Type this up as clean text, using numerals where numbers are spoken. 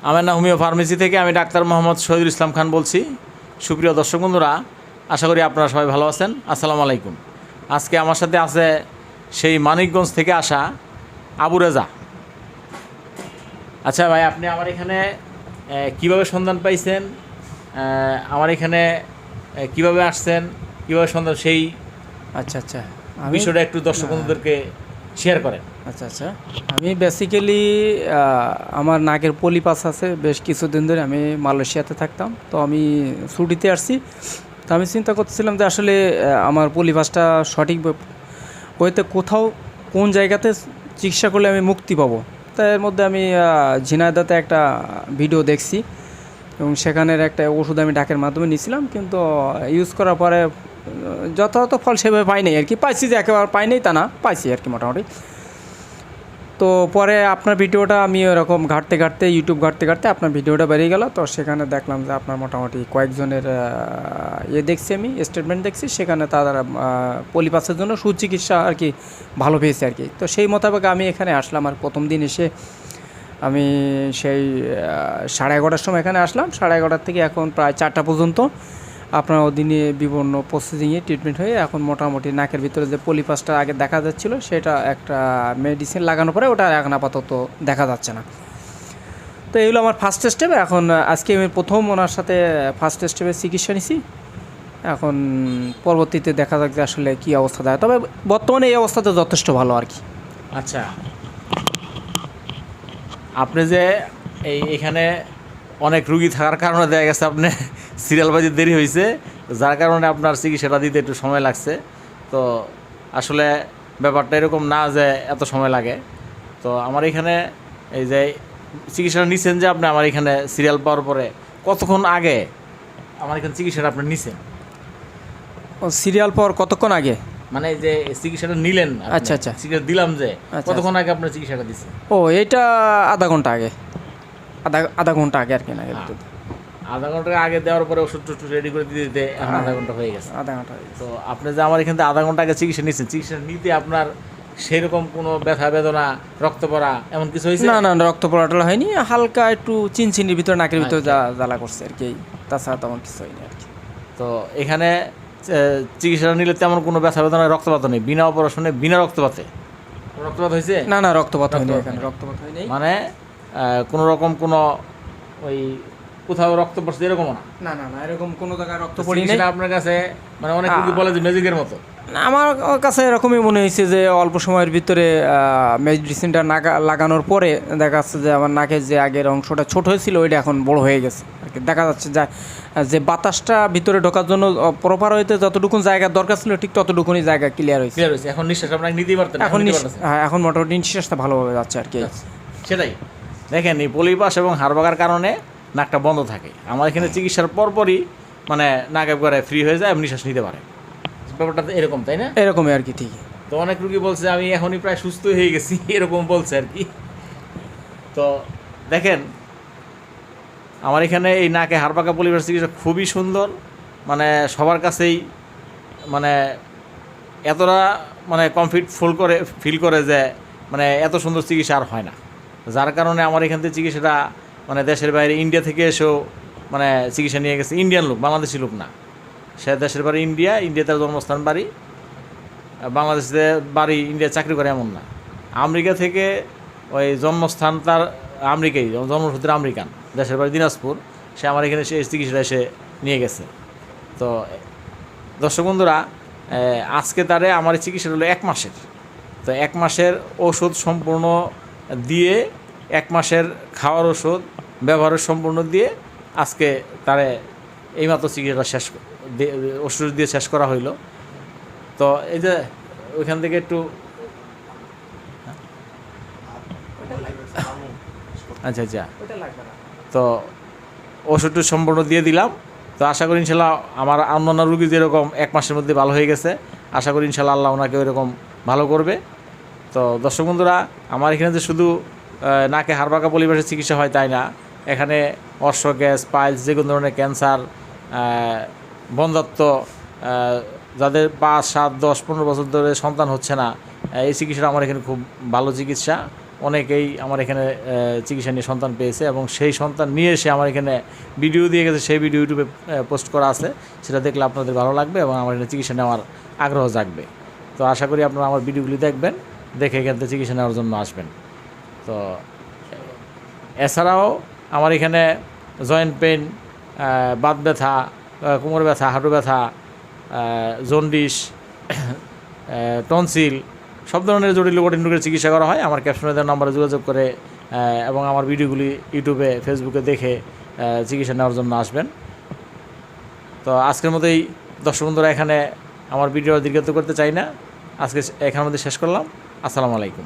আমার নাম homeo pharmacy থেকে আমি ডাক্তার মোহাম্মদ শহীদুল ইসলাম খান বলছি। সুপ্রিয় দর্শক বন্ধুরা, আশা করি আপনারা সবাই ভালো আছেন। আসসালামু আলাইকুম। আজকে আমার সাথে আছে সেই মানিকগঞ্জ থেকে আসা আবু রেজা। আচ্ছা ভাই, আপনি আমার এখানে কিভাবে সন্ধান পাইছেন, আমার এখানে কিভাবে আসছেন, কিভাবে সন্ধান, সেই আচ্ছা আচ্ছা বিষয়টা একটু দর্শক বন্ধুদেরকে শেয়ার করেন। আচ্ছা আচ্ছা আমি বেসিক্যালি আমার নাকের পলিপাস আছে। বেশ কিছুদিন ধরে আমি মালয়েশিয়াতে থাকতাম, তো আমি ছুটিতে আসছি। তো আমি চিন্তা করতেছিলাম যে আসলে আমার পলিপাসটা সঠিক ওইতে কোথাও কোন জায়গাতে চিকিৎসা করলে আমি মুক্তি পাবো। তাই এর মধ্যে আমি ঝিনাইদহতে একটা ভিডিও দেখছি এবং সেখানের একটা ওষুধ আমি ডাকের মাধ্যমে নিয়েছিলাম, কিন্তু ইউজ করার পরে যথাযথ ফল সেভাবে পাই নাই আর কি। পাইছি যে একেবারে পাই নাই তা না, পাইছি আর কি মোটামুটি। তো পরে আপনার ভিডিওটা আমি ওরকম ঘাঁটতে ইউটিউব ঘাঁটতে আপনার ভিডিওটা বেরিয়ে গেল। তো সেখানে দেখলাম যে আপনার মোটামুটি কয়েকজনের দেখছি, আমি স্টেটমেন্ট দেখছি, সেখানে তারা পলিপাসের জন্য সুচিকিৎসা আর কি ভালো পেয়েছে আর কি। তো সেই মোতাবেক আমি এখানে আসলাম। আর প্রথম দিন এসে আমি সেই 11:30টার সময় এখানে আসলাম। 11:30 থেকে এখন প্রায় 4টা পর্যন্ত আপনার ওদিনে বিভিন্ন প্রসেসিংয়ে ট্রিটমেন্ট হয়ে এখন মোটামুটি নাকের ভিতরে যে পলিপাসটা আগে দেখা যাচ্ছিলো সেটা একটা মেডিসিন লাগানোর পরে ওটা এখন আপাতত দেখা যাচ্ছে না। তো এইগুলো আমার ফার্স্ট স্টেপ। এখন আজকে আমি প্রথম ওনার সাথে ফার্স্ট স্টেপে চিকিৎসা নিছি। এখন পরবর্তীতে দেখা যাক যে আসলে কী অবস্থা দেয়, তবে বর্তমানে এই অবস্থাতে যথেষ্ট ভালো আর কি। আচ্ছা, আপনি যে এখানে অনেক রুগী থাকার কারণে দেখা গেছে আপনি সিরিয়াল বাজির দেরি হয়েছে, যার কারণে আপনার চিকিৎসাটা দিতে একটু সময় লাগছে। তো আসলে ব্যাপারটা এরকম না যে এত সময় লাগে। তো আমার এখানে এই যে চিকিৎসাটা নিছেন, যে আপনি আমার এখানে সিরিয়াল পাওয়ার পরে কতক্ষণ আগে আমার এখানে চিকিৎসাটা আপনি নিছেন? সিরিয়াল পাওয়ার কতক্ষণ আগে মানে যে চিকিৎসাটা নিলেন, আচ্ছা আচ্ছা চিকিৎসা দিলাম যে আচ্ছা, কতক্ষণ আগে আপনার চিকিৎসাটা দিচ্ছেন? ও এটা আধা ঘন্টা আগে, আধা ঘন্টা আগে আর কি। না আধা ঘন্টা আগে দেওয়ার পরে ওষুধ টুষুধ রেডি করে দিতে দিতে এখন আধা ঘন্টা হয়ে গেছে। আধা ঘন্টা হয়ে গেছে। তো আপনি যে আমার এখান থেকে আধা ঘন্টা আগে চিকিৎসা নিচ্ছেন, চিকিৎসা নিতে আপনার সেরকম কোনো ব্যথা বেদনা, রক্ত পড়া এমন কিছু হয়েছে? না না, রক্ত পড়াটা হয়নি, হালকা একটু চিনচিনির ভিতরে নাকের ভিতরে জ্বালা করছে আর কি, তাছাড়া তেমন কিছু হয়নি আর কি। তো এখানে চিকিৎসা নিলে তেমন কোনো ব্যথা বেদনা, রক্তপাত নেই? বিনা অপারেশনে, বিনা রক্তপাতে রক্তপাত হয়েছে? না না, রক্তপাত হয়নি এখানে, রক্তপাত হয়নি। মানে কোনো রকম কোনো ওই কোথাও রক্ত পড়ছে এরকম না? না না না, এরকম কোনো জায়গায় রক্ত পড়ি নাই। আপনার কাছে মানে অনেক রোগী বলে যে ম্যাজিকের মতো। আমার কাছে এরকমই মনে হয়েছে যে অল্প সময়ের ভিতরে মেডিসিনটা লাগানোর পরে দেখা যাচ্ছে যে আমার নাকের যে আগের অংশটা ছোট হয়েছিল ওইটা এখন বড় হয়ে গেছে আর কি। দেখা যাচ্ছে যে বাতাসটা ভিতরে ঢোকার জন্য প্রপার হইতে যতটুকু জায়গা দরকার ছিল ঠিক ততটুকুনি জায়গা ক্লিয়ার হয়েছে। এখন নিঃশ্বাস আপনাকে নিতেই পারতেন? এখন মোটামুটি নিঃশ্বাসটা ভালোভাবে যাচ্ছে আর কি। সেটাই দেখেন, এই পলিপাস এবং হাড়ভাঙার কারণে নাকটা বন্ধ থাকে। আমার এখানে চিকিৎসার পরপরই মানে নাক একবারে ফ্রি হয়ে যায়, এবং নিঃশ্বাস নিতে পারে। ব্যাপারটা তো এরকম, তাই না? এরকমই আর কি, ঠিক। তো অনেক রুগী বলছে আমি এখনই প্রায় সুস্থ হয়ে গেছি, এরকম বলছে আর কি। তো দেখেন, আমার এখানে এই নাকে হাড়ভাঙা পলিপাস চিকিৎসা খুবই সুন্দর, মানে সবার কাছেই মানে এতটা মানে ফিল করে যে মানে এত সুন্দর চিকিৎসা আর হয় না। যার কারণে আমার এখান থেকে চিকিৎসাটা মানে দেশের বাইরে ইন্ডিয়া থেকে এসেও মানে চিকিৎসা নিয়ে গেছে। ইন্ডিয়ান লোক, বাংলাদেশি লোক না। সে দেশের বাড়ি ইন্ডিয়া তার জন্মস্থান বাড়ি, বাংলাদেশে বাড়ি ইন্ডিয়া, চাকরি করে এমন না। আমেরিকা থেকে ওই জন্মস্থান তার আমেরিকাই, জন্মসূত্রে আমেরিকান, দেশের বাড়ি দিনাজপুর। সে আমার এখানে সে চিকিৎসাটা এসে নিয়ে গেছে। তো দর্শক বন্ধুরা, আজকে তারে আমার চিকিৎসাটা হলো 1 মাসের। তো 1 মাসের ওষুধ সম্পূর্ণ দিয়ে, 1 মাসের খাওয়ার ওষুধ ব্যবহারের সম্পূর্ণ দিয়ে আজকে তারে এইমাত্র চিকিৎসাটা ওষুধ দিয়ে শেষ করা হইল। তো এই যে ওইখান থেকে একটু আচ্ছা আচ্ছা, তো ওষুধটা সম্পূর্ণ দিয়ে দিলাম। তো আশা করি ইনশাল্লাহ আমার অন্যান্য রুগী যেরকম 1 মাসের মধ্যে ভালো হয়ে গেছে, আশা করি ইনশাল্লাহ আল্লাহ ওনাকে ওইরকম ভালো করবে। তো দর্শক বন্ধুরা, আমার এখানে যে শুধু নাকে হাড়ভাঙা পলিপাসের চিকিৎসা হয় তাই না, এখানে অর্শ, গ্যাস, পাইলস, যে কোনো ধরনের ক্যান্সার, বন্ধ্যাত্ব, যাদের 5, 7, 10, 15 বছর ধরে সন্তান হচ্ছে না, এই চিকিৎসাটা আমার এখানে খুব ভালো চিকিৎসা। অনেকেই আমার এখানে চিকিৎসা নিয়ে সন্তান পেয়েছে এবং সেই সন্তান নিয়ে এসে আমার এখানে ভিডিও দিয়ে গেছে, সেই ভিডিও ইউটিউবে পোস্ট করা আছে, সেটা দেখলে আপনাদের ভালো লাগবে এবং আমার এখানে চিকিৎসা নেওয়ার আগ্রহ জাগবে। তো আশা করি আপনারা আমার ভিডিওগুলি দেখবেন, দেখে এখান থেকে চিকিৎসা নেওয়ার জন্য আসবেন। তো এছাড়াও আমার এখানে জয়েন্ট পেন, বাত ব্যথা, কোমর ব্যথা, হাঁটু ব্যথা, জন্ডিস, টনসিল, সব ধরনের জটিল কঠিন রোগের চিকিৎসা করা হয়। আমার ক্যাপশনে দেওয়া নম্বরে যোগাযোগ করে এবং আমার ভিডিওগুলি ইউটিউবে ফেসবুকে দেখে চিকিৎসা নেওয়ার জন্য আসবেন। তো আজকের মতোই দর্শক বন্ধুরা, এখানে আমার ভিডিও দীর্ঘায়িত করতে চাই না, আজকে এখানের মধ্যে শেষ করলাম। আসসালামু আলাইকুম।